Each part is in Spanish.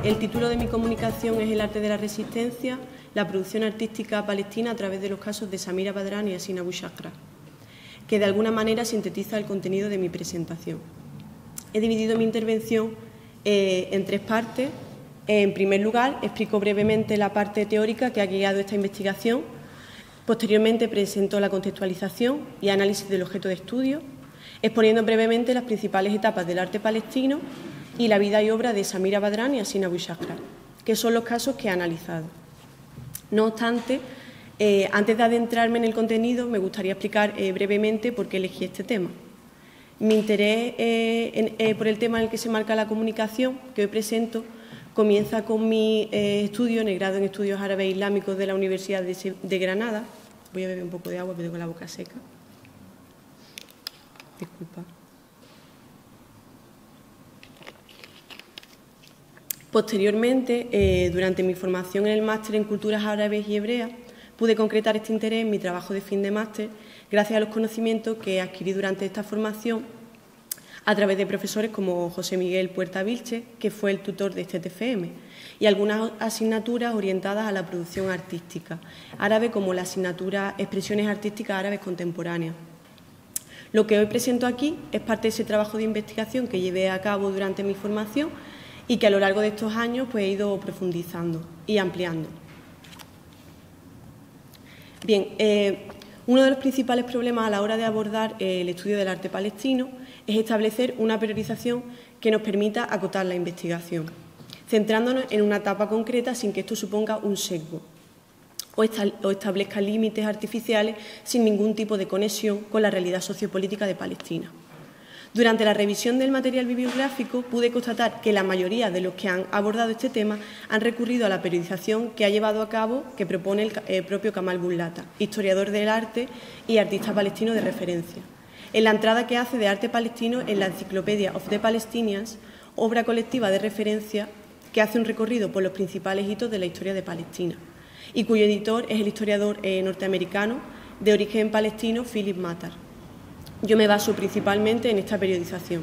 El título de mi comunicación es El arte de la resistencia, la producción artística palestina a través de los casos de Samira Badran y Yasin Abu Shakra, que de alguna manera sintetiza el contenido de mi presentación. He dividido mi intervención en tres partes. En primer lugar, explico brevemente la parte teórica que ha guiado esta investigación. Posteriormente, presento la contextualización y análisis del objeto de estudio, exponiendo brevemente las principales etapas del arte palestino y la vida y obra de Samira Badran y Yasin Abu Shakra, que son los casos que he analizado. No obstante, antes de adentrarme en el contenido, me gustaría explicar brevemente por qué elegí este tema. Mi interés por el tema en el que se marca la comunicación que hoy presento comienza con mi estudio en el grado en Estudios Árabes e Islámicos de la Universidad de Granada. Voy a beber un poco de agua, pero tengo la boca seca. Disculpa. Posteriormente, durante mi formación en el máster en Culturas Árabes y Hebreas, pude concretar este interés en mi trabajo de fin de máster gracias a los conocimientos que adquirí durante esta formación a través de profesores como José Miguel Puerta Vilche, que fue el tutor de este TFM, y algunas asignaturas orientadas a la producción artística árabe, como la asignatura Expresiones Artísticas Árabes Contemporáneas. Lo que hoy presento aquí es parte de ese trabajo de investigación que llevé a cabo durante mi formación y que a lo largo de estos años he ido profundizando y ampliando. Bien, uno de los principales problemas a la hora de abordar el estudio del arte palestino es establecer una priorización que nos permita acotar la investigación, centrándonos en una etapa concreta sin que esto suponga un sesgo o establezca límites artificiales sin ningún tipo de conexión con la realidad sociopolítica de Palestina. Durante la revisión del material bibliográfico pude constatar que la mayoría de los que han abordado este tema han recurrido a la periodización que ha llevado a cabo, que propone el propio Kamal Bullata, historiador del arte y artista palestino de referencia, en la entrada que hace de arte palestino en la Encyclopedia of the Palestinians, obra colectiva de referencia que hace un recorrido por los principales hitos de la historia de Palestina y cuyo editor es el historiador norteamericano de origen palestino Philip Matar. Yo me baso principalmente en esta periodización.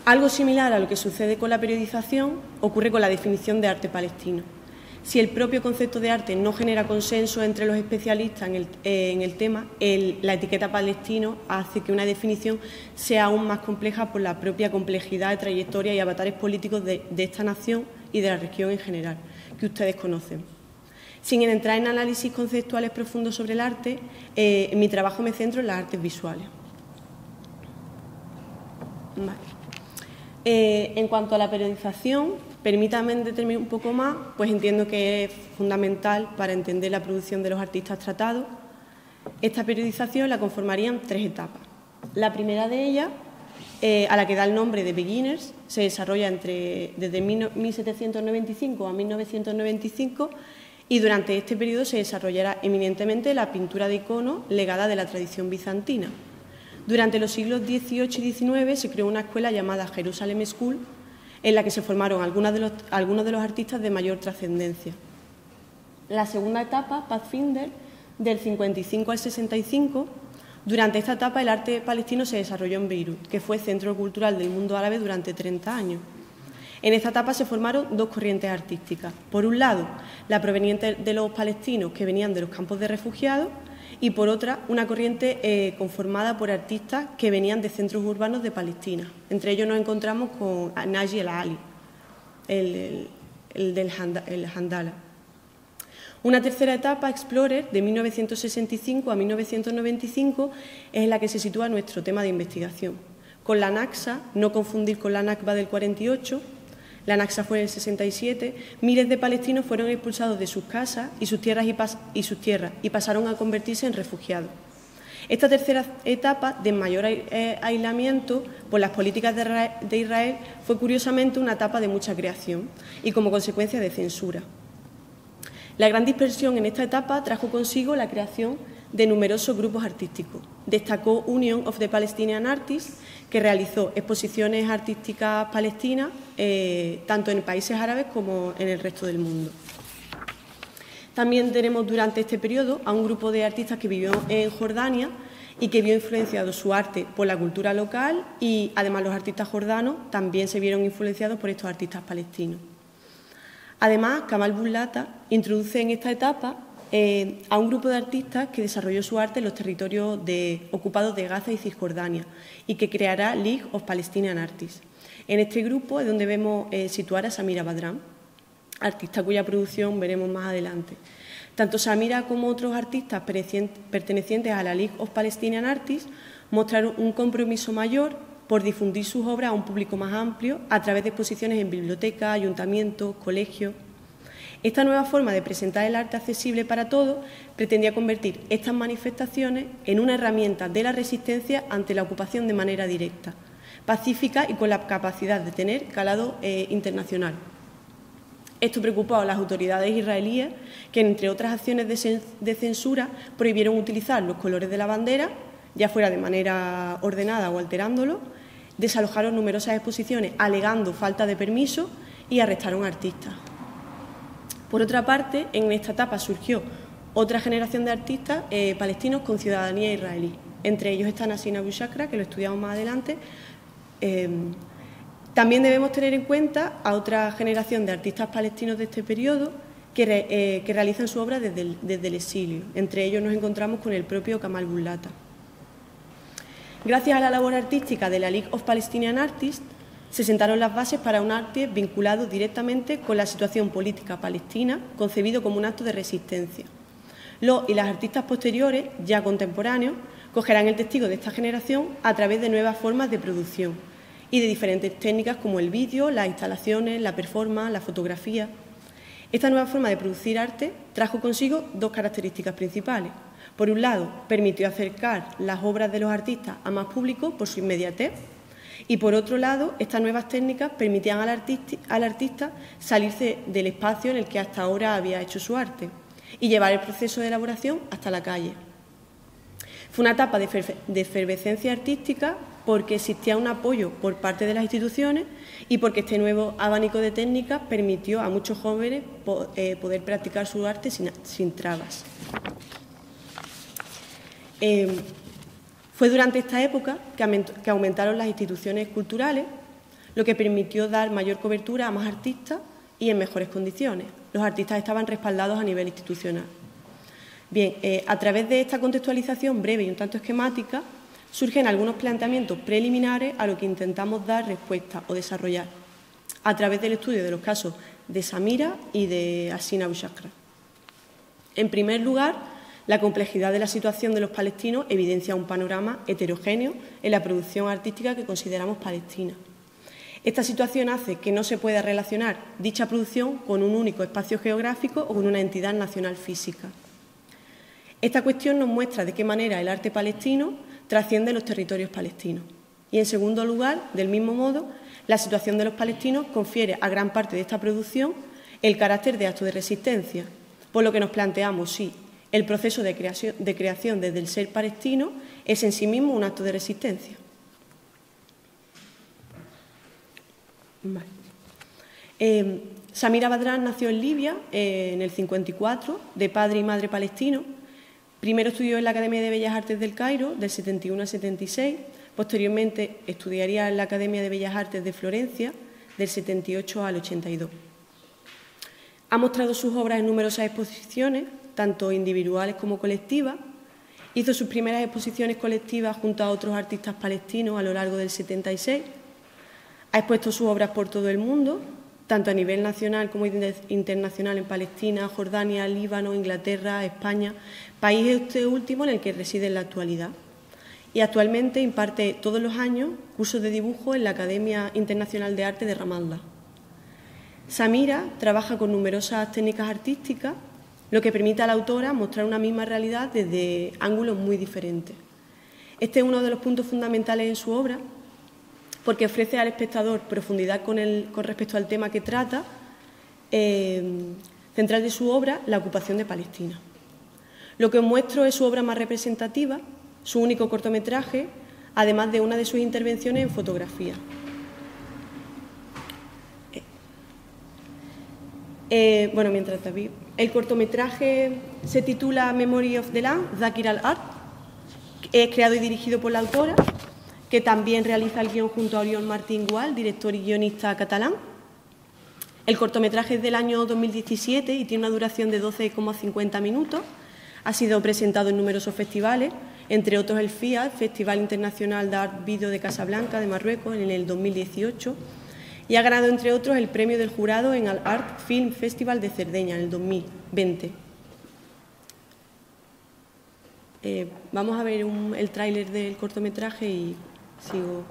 Algo similar a lo que sucede con la periodización ocurre con la definición de arte palestino. Si el propio concepto de arte no genera consenso entre los especialistas en el tema, la etiqueta palestino hace que una definición sea aún más compleja por la propia complejidad de trayectoria y avatares políticos de esta nación y de la región en general, que ustedes conocen. Sin entrar en análisis conceptuales profundos sobre el arte, en mi trabajo me centro en las artes visuales. Vale. En cuanto a la periodización, permítanme determinar un poco más, pues entiendo que es fundamental para entender la producción de los artistas tratados. Esta periodización la conformarían tres etapas. La primera de ellas, a la que da el nombre de Beginners, se desarrolla desde 1795 a 1995 y durante este periodo se desarrollará eminentemente la pintura de iconos legada de la tradición bizantina. Durante los siglos XVIII y XIX se creó una escuela llamada Jerusalem School, en la que se formaron algunos de los artistas de mayor trascendencia. La segunda etapa, Pathfinder, del 55 al 65, durante esta etapa el arte palestino se desarrolló en Beirut, que fue centro cultural del mundo árabe durante 30 años. En esta etapa se formaron dos corrientes artísticas. Por un lado, la proveniente de los palestinos que venían de los campos de refugiados y por otra, una corriente conformada por artistas que venían de centros urbanos de Palestina. Entre ellos nos encontramos con Naji el-Ali, el Handala. Una tercera etapa, Explorer, de 1965 a 1995, es en la que se sitúa nuestro tema de investigación. Con la Naksa, no confundir con la Nakba del 48, la Naksa fue en el 67, miles de palestinos fueron expulsados de sus casas y sus tierras y pasaron a convertirse en refugiados. Esta tercera etapa de mayor aislamiento por las políticas de Israel fue curiosamente una etapa de mucha creación y como consecuencia de censura. La gran dispersión en esta etapa trajo consigo la creación de numerosos grupos artísticos. Destacó Union of the Palestinian Artists, que realizó exposiciones artísticas palestinas tanto en países árabes como en el resto del mundo. También tenemos durante este periodo a un grupo de artistas que vivió en Jordania y que vio influenciado su arte por la cultura local y además los artistas jordanos también se vieron influenciados por estos artistas palestinos. Además, Kamal Buslata introduce en esta etapa a un grupo de artistas que desarrolló su arte en los territorios ocupados de Gaza y Cisjordania y que creará League of Palestinian Artists. En este grupo es donde vemos situar a Samira Badran, artista cuya producción veremos más adelante. Tanto Samira como otros artistas pertenecientes a la League of Palestinian Artists mostraron un compromiso mayor por difundir sus obras a un público más amplio a través de exposiciones en bibliotecas, ayuntamientos, colegios. Esta nueva forma de presentar el arte accesible para todos pretendía convertir estas manifestaciones en una herramienta de la resistencia ante la ocupación de manera directa, pacífica y con la capacidad de tener calado internacional. Esto preocupó a las autoridades israelíes, que entre otras acciones de censura prohibieron utilizar los colores de la bandera, ya fuera de manera ordenada o alterándolo, desalojaron numerosas exposiciones alegando falta de permiso y arrestaron artistas. Por otra parte, en esta etapa surgió otra generación de artistas palestinos con ciudadanía israelí. Entre ellos está Nassim Abu Shakra, que lo estudiamos más adelante. También debemos tener en cuenta a otra generación de artistas palestinos de este periodo que realizan su obra desde el exilio. Entre ellos nos encontramos con el propio Kamal Buslata. Gracias a la labor artística de la League of Palestinian Artists, se sentaron las bases para un arte vinculado directamente con la situación política palestina, concebido como un acto de resistencia. Los y las artistas posteriores, ya contemporáneos, cogerán el testigo de esta generación a través de nuevas formas de producción y de diferentes técnicas como el vídeo, las instalaciones, la performance, la fotografía. Esta nueva forma de producir arte trajo consigo dos características principales. Por un lado, permitió acercar las obras de los artistas a más público por su inmediatez, y por otro lado, estas nuevas técnicas permitían al artista salirse del espacio en el que hasta ahora había hecho su arte y llevar el proceso de elaboración hasta la calle. Fue una etapa de efervescencia artística porque existía un apoyo por parte de las instituciones y porque este nuevo abanico de técnicas permitió a muchos jóvenes poder practicar su arte sin trabas. Fue durante esta época que aumentaron las instituciones culturales, lo que permitió dar mayor cobertura a más artistas y en mejores condiciones. Los artistas estaban respaldados a nivel institucional. Bien, a través de esta contextualización breve y un tanto esquemática, surgen algunos planteamientos preliminares a lo que intentamos dar respuesta o desarrollar, a través del estudio de los casos de Samira y de Nassim Abu Shakra. En primer lugar, la complejidad de la situación de los palestinos evidencia un panorama heterogéneo en la producción artística que consideramos palestina. Esta situación hace que no se pueda relacionar dicha producción con un único espacio geográfico o con una entidad nacional física. Esta cuestión nos muestra de qué manera el arte palestino trasciende los territorios palestinos. Y, en segundo lugar, del mismo modo, la situación de los palestinos confiere a gran parte de esta producción el carácter de acto de resistencia, por lo que nos planteamos si el proceso de creación desde el ser palestino es en sí mismo un acto de resistencia. Vale. Samira Badran nació en Libia en el 54, de padre y madre palestino. Primero estudió en la Academia de Bellas Artes del Cairo, del 71 al 76. Posteriormente estudiaría en la Academia de Bellas Artes de Florencia, del 78 al 82. Ha mostrado sus obras en numerosas exposiciones, tanto individuales como colectivas. Hizo sus primeras exposiciones colectivas junto a otros artistas palestinos a lo largo del 76. Ha expuesto sus obras por todo el mundo, tanto a nivel nacional como internacional en Palestina, Jordania, Líbano, Inglaterra, España, país este último en el que reside en la actualidad. Y actualmente imparte todos los años cursos de dibujo en la Academia Internacional de Arte de Ramallah. Samira trabaja con numerosas técnicas artísticas, lo que permite a la autora mostrar una misma realidad desde ángulos muy diferentes. Este es uno de los puntos fundamentales en su obra, porque ofrece al espectador profundidad con respecto al tema que trata, central de su obra, la ocupación de Palestina. Lo que os muestro es su obra más representativa, su único cortometraje, además de una de sus intervenciones en fotografía. Mientras David, el cortometraje se titula Memory of the Land, Zakir al-Ard, Es creado y dirigido por la autora, que también realiza el guión junto a Oriol Martín Gual, director y guionista catalán. El cortometraje es del año 2017 y tiene una duración de 12,50 minutos. Ha sido presentado en numerosos festivales, entre otros el FIAT, Festival Internacional de Art Video de Casablanca, de Marruecos, en el 2018, y ha ganado, entre otros, el premio del jurado en el Art Film Festival de Cerdeña, en el 2020. Vamos a ver el tráiler del cortometraje y sigo.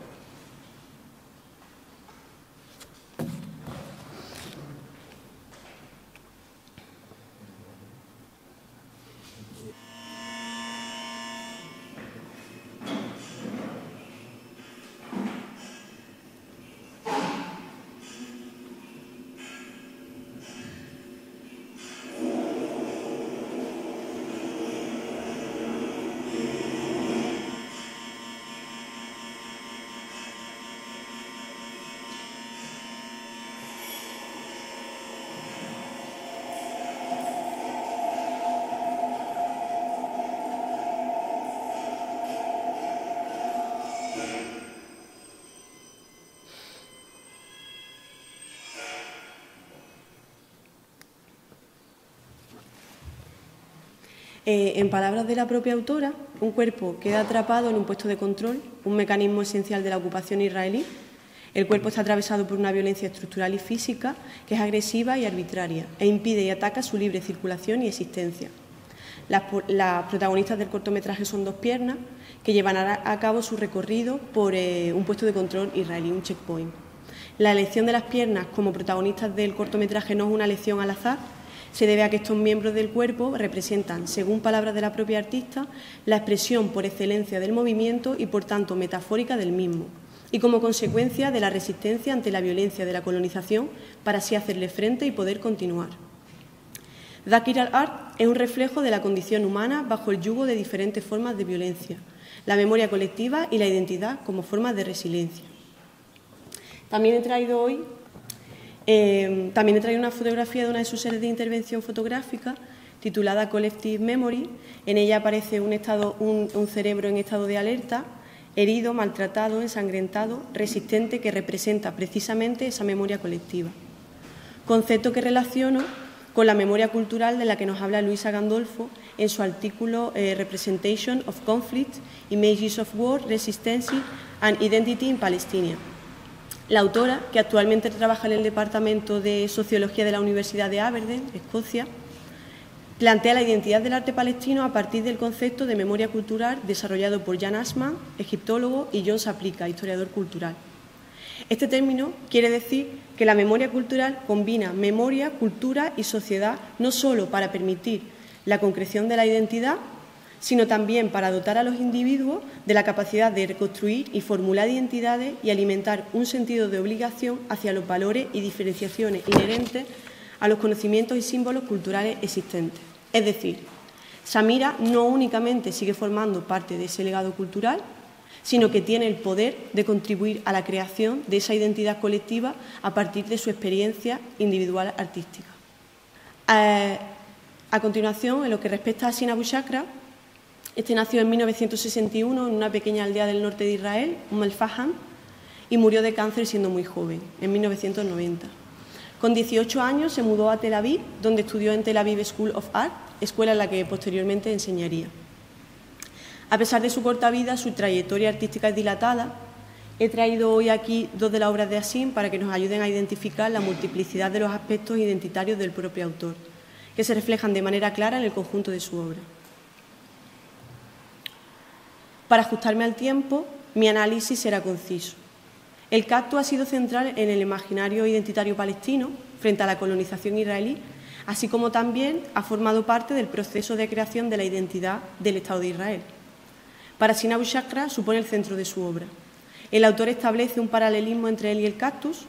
En palabras de la propia autora, un cuerpo queda atrapado en un puesto de control, un mecanismo esencial de la ocupación israelí. El cuerpo está atravesado por una violencia estructural y física que es agresiva y arbitraria e impide y ataca su libre circulación y existencia. Las protagonistas del cortometraje son dos piernas que llevan a cabo su recorrido por un puesto de control israelí, un checkpoint. La elección de las piernas como protagonistas del cortometraje no es una elección al azar. Se debe a que estos miembros del cuerpo representan, según palabras de la propia artista, la expresión por excelencia del movimiento y, por tanto, metafórica del mismo, y como consecuencia de la resistencia ante la violencia de la colonización para así hacerle frente y poder continuar. Dhakir al-Ard es un reflejo de la condición humana bajo el yugo de diferentes formas de violencia, la memoria colectiva y la identidad como formas de resiliencia. También he traído hoy una fotografía de una de sus series de intervención fotográfica titulada Collective Memory. En ella aparece un cerebro en estado de alerta, herido, maltratado, ensangrentado, resistente, que representa precisamente esa memoria colectiva. Concepto que relaciono con la memoria cultural de la que nos habla Luisa Gandolfo en su artículo Representation of Conflict, Images of War, Resistance and Identity in Palestine. La autora, que actualmente trabaja en el Departamento de Sociología de la Universidad de Aberdeen, Escocia, plantea la identidad del arte palestino a partir del concepto de memoria cultural desarrollado por Jan Assmann, egiptólogo, y John Saplica, historiador cultural. Este término quiere decir que la memoria cultural combina memoria, cultura y sociedad no solo para permitir la concreción de la identidad, sino también para dotar a los individuos de la capacidad de reconstruir y formular identidades y alimentar un sentido de obligación hacia los valores y diferenciaciones inherentes a los conocimientos y símbolos culturales existentes. Es decir, Samira no únicamente sigue formando parte de ese legado cultural, sino que tiene el poder de contribuir a la creación de esa identidad colectiva a partir de su experiencia individual artística. A continuación, en lo que respecta a Sin Abu Shakra, este nació en 1961 en una pequeña aldea del norte de Israel, Al-Faham, y murió de cáncer siendo muy joven, en 1990. Con 18 años se mudó a Tel Aviv, donde estudió en Tel Aviv School of Art, escuela en la que posteriormente enseñaría. A pesar de su corta vida, su trayectoria artística es dilatada. He traído hoy aquí dos de las obras de Hassin para que nos ayuden a identificar la multiplicidad de los aspectos identitarios del propio autor, que se reflejan de manera clara en el conjunto de su obra. Para ajustarme al tiempo, mi análisis será conciso. El cactus ha sido central en el imaginario identitario palestino frente a la colonización israelí, así como también ha formado parte del proceso de creación de la identidad del Estado de Israel. Para Sin Abu Shakra supone el centro de su obra. El autor establece un paralelismo entre él y el cactus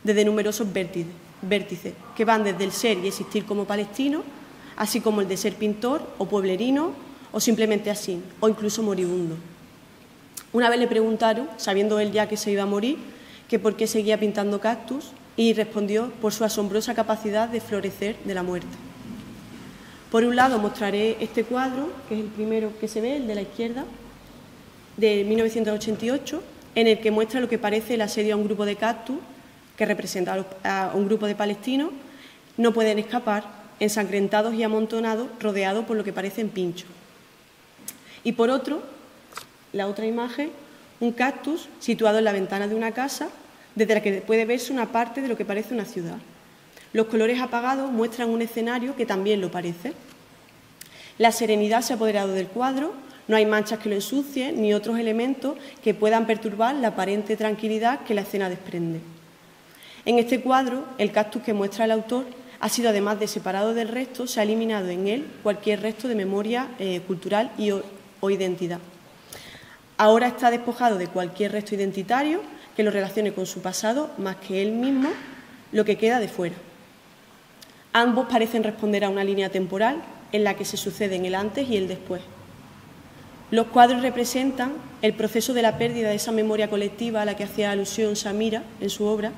desde numerosos vértices que van desde el ser y existir como palestino, así como el de ser pintor o pueblerino o simplemente así, o incluso moribundo. Una vez le preguntaron, sabiendo él ya que se iba a morir, que por qué seguía pintando cactus, y respondió por su asombrosa capacidad de florecer de la muerte. Por un lado mostraré este cuadro, que es el primero que se ve, el de la izquierda, de 1988, en el que muestra lo que parece el asedio a un grupo de cactus que representa a un grupo de palestinos. No pueden escapar, ensangrentados y amontonados, rodeados por lo que parecen pinchos. Y por otro, la otra imagen, un cactus situado en la ventana de una casa, desde la que puede verse una parte de lo que parece una ciudad. Los colores apagados muestran un escenario que también lo parece. La serenidad se ha apoderado del cuadro, no hay manchas que lo ensucien ni otros elementos que puedan perturbar la aparente tranquilidad que la escena desprende. En este cuadro, el cactus que muestra el autor ha sido, además de separado del resto, se ha eliminado en él cualquier resto de memoria cultural o identidad. Ahora está despojado de cualquier resto identitario que lo relacione con su pasado, más que él mismo, lo que queda de fuera. Ambos parecen responder a una línea temporal en la que se suceden el antes y el después. Los cuadros representan el proceso de la pérdida de esa memoria colectiva a la que hacía alusión Samira en su obra,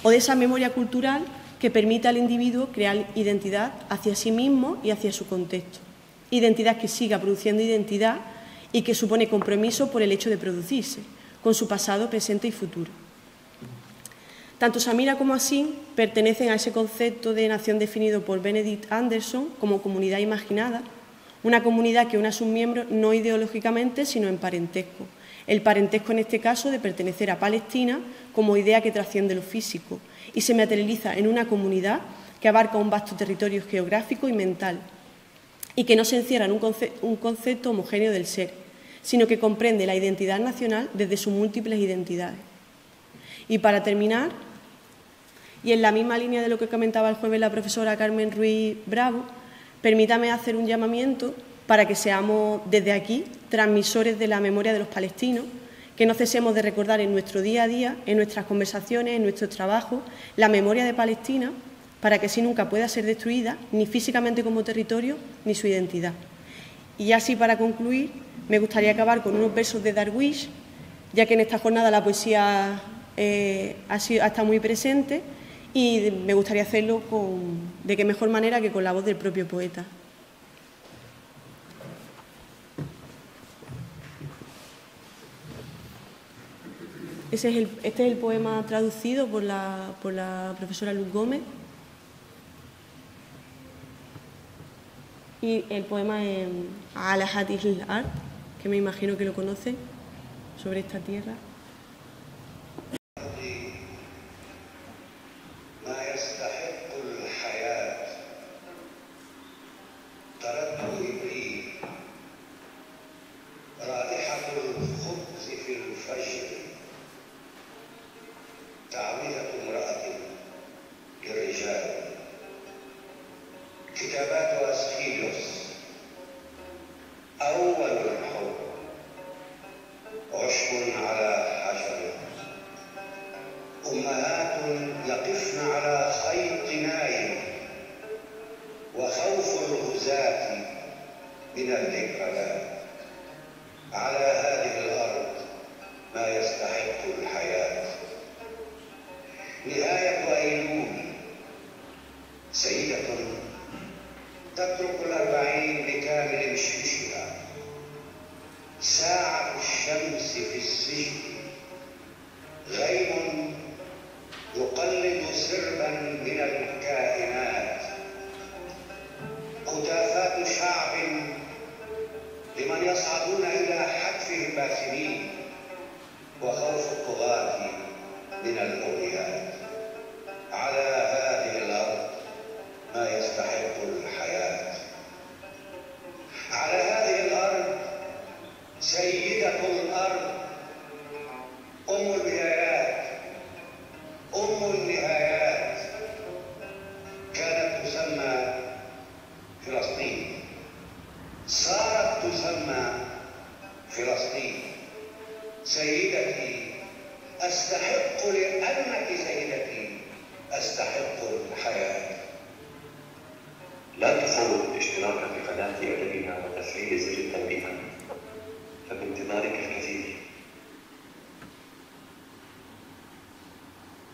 o de esa memoria cultural que permite al individuo crear identidad hacia sí mismo y hacia su contexto. Identidad que siga produciendo identidad y que supone compromiso por el hecho de producirse, con su pasado, presente y futuro. Tanto Samira como Asín pertenecen a ese concepto de nación definido por Benedict Anderson como comunidad imaginada, una comunidad que une a sus miembros no ideológicamente, sino en parentesco. El parentesco, en este caso, de pertenecer a Palestina como idea que trasciende lo físico y se materializa en una comunidad que abarca un vasto territorio geográfico y mental y que no se encierra en un concepto homogéneo del ser, sino que comprende la identidad nacional desde sus múltiples identidades. Y para terminar, y en la misma línea de lo que comentaba el jueves la profesora Carmen Ruiz Bravo, permítame hacer un llamamiento para que seamos desde aquí transmisores de la memoria de los palestinos, que no cesemos de recordar en nuestro día a día, en nuestras conversaciones, en nuestro trabajo, la memoria de Palestina, para que así nunca pueda ser destruida, ni físicamente como territorio, ni su identidad. Y así, para concluir, me gustaría acabar con unos versos de Darwish, ya que en esta jornada la poesía ha estado muy presente, y me gustaría hacerlo de qué mejor manera que con la voz del propio poeta. Este es el poema traducido por la profesora Luz Gómez. Y el poema es Ala Hadith al-Ard, que me imagino que lo conocen, sobre esta tierra.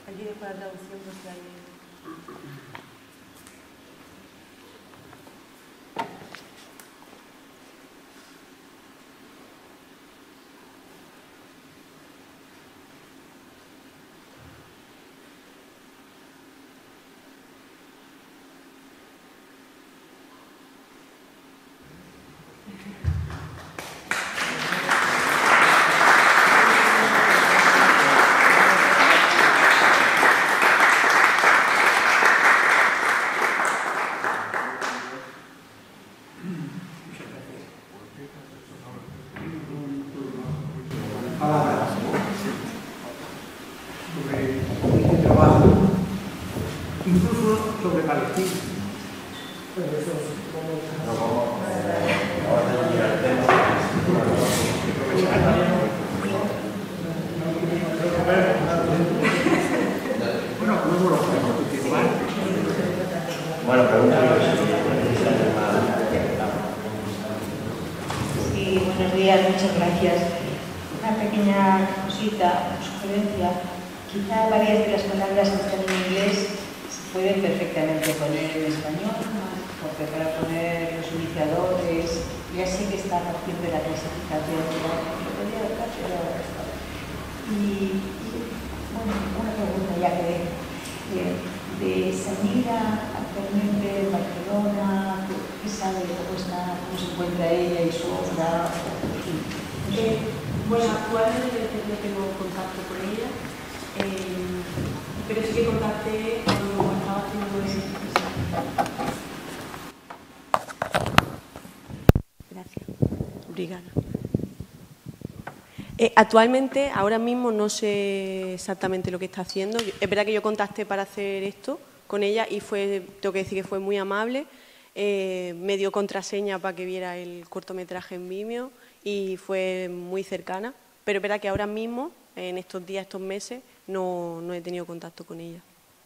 Allí después la traducción, porque hay... palabras sobre este trabajo, incluso sobre Palestina. Bueno, pregunta. Sí, buenos días, muchas gracias. Una pequeña cosita, sugerencia. Quizá varias de las palabras que están en inglés se pueden perfectamente poner en español, porque para poner los iniciadores, ya sé que está a partir de la clasificación, y bueno, una pregunta ya que de Samira actualmente en Barcelona, ¿qué sabe cómo se encuentra ella y su obra? Bueno, actualmente no tengo contacto con ella, pero sí que contacté cuando estaba haciendo ese ejercicio. Gracias. Obrigada. Actualmente, ahora mismo no sé exactamente lo que está haciendo. Es verdad que yo contacté para hacer esto con ella y tengo que decir que fue muy amable. Me dio contraseña para que viera el cortometraje en Vimeo y fue muy cercana. Pero es verdad que ahora mismo, en estos días, estos meses, no he tenido contacto con ella.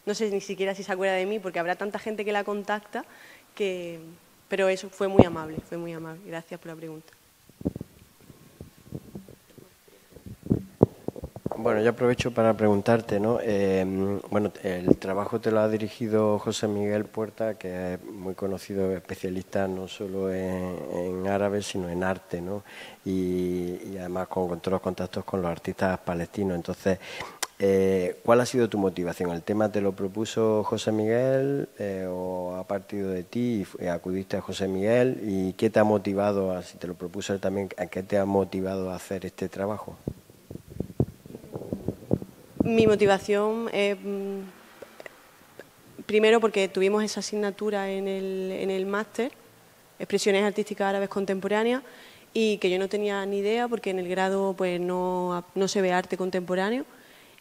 No sé ni siquiera si se acuerda de mí porque habrá tanta gente que la contacta que... Pero eso fue muy amable, fue muy amable. Gracias por la pregunta. Bueno, yo aprovecho para preguntarte, ¿no? Bueno, el trabajo te lo ha dirigido José Miguel Puerta, que es muy conocido especialista no solo en árabe, sino en arte, ¿no? Y además con todos los contactos con los artistas palestinos. Entonces, ¿cuál ha sido tu motivación? ¿El tema te lo propuso José Miguel o ha partido de ti y acudiste a José Miguel? ¿Y qué te ha motivado, si te lo propuso él también, a qué te ha motivado a hacer este trabajo? Mi motivación es, primero, porque tuvimos esa asignatura en el máster, Expresiones Artísticas Árabes Contemporáneas, y que yo no tenía ni idea porque en el grado pues no se ve arte contemporáneo,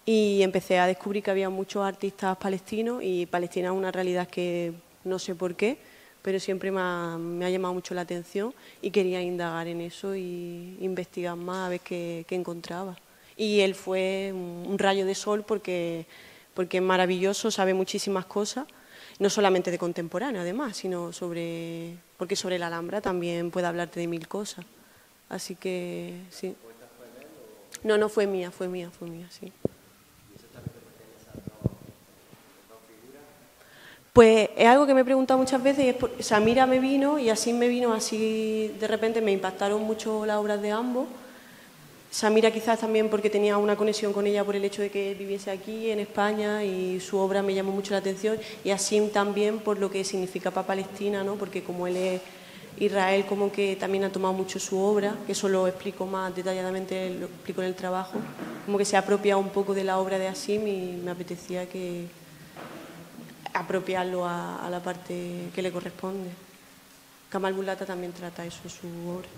y empecé a descubrir que había muchos artistas palestinos y Palestina es una realidad que no sé por qué, pero siempre me ha llamado mucho la atención y quería indagar en eso y investigar más a ver qué encontraba. Y él fue un rayo de sol porque es maravilloso, sabe muchísimas cosas, no solamente de contemporáneo además, sino porque sobre la Alhambra también puede hablarte de mil cosas. Así que sí. No fue mía, sí. Pues es algo que me he preguntado muchas veces y Samira me vino y así de repente me impactaron mucho las obras de ambos. Samira quizás también porque tenía una conexión con ella por el hecho de que viviese aquí en España y su obra me llamó mucho la atención, y Asim también por lo que significa para Palestina, ¿no? Porque como él es Israel, como que también ha tomado mucho su obra, que eso lo explico más detalladamente, lo explico en el trabajo, como que se ha apropiado un poco de la obra de Asim y me apetecía apropiarlo a la parte que le corresponde. Kamal Bulata también trata eso en su obra.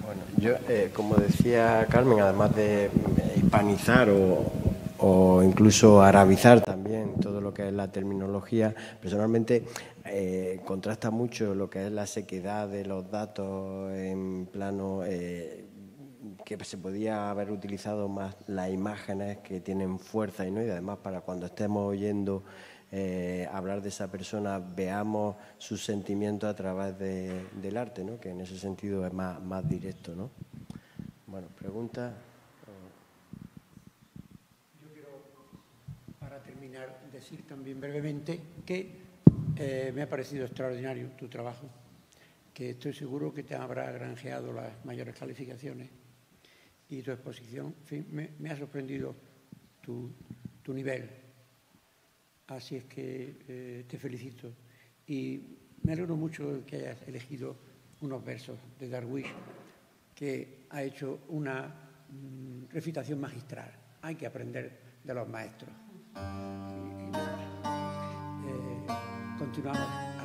Bueno, yo, como decía Carmen, además de hispanizar o incluso arabizar también todo lo que es la terminología, personalmente contrasta mucho lo que es la sequedad de los datos en plano que se podía haber utilizado más las imágenes que tienen fuerza y además para cuando estemos oyendo hablar de esa persona veamos sus sentimientos a través del arte, ¿no? Que en ese sentido es más directo, ¿no? Bueno, pregunta. Yo quiero, para terminar, decir también brevemente que me ha parecido extraordinario tu trabajo, que estoy seguro que te habrá granjeado las mayores calificaciones y tu exposición. En fin, me ha sorprendido tu nivel. Así es que te felicito y me alegro mucho de que hayas elegido unos versos de Darwish, que ha hecho una recitación magistral. Hay que aprender de los maestros. Continuamos.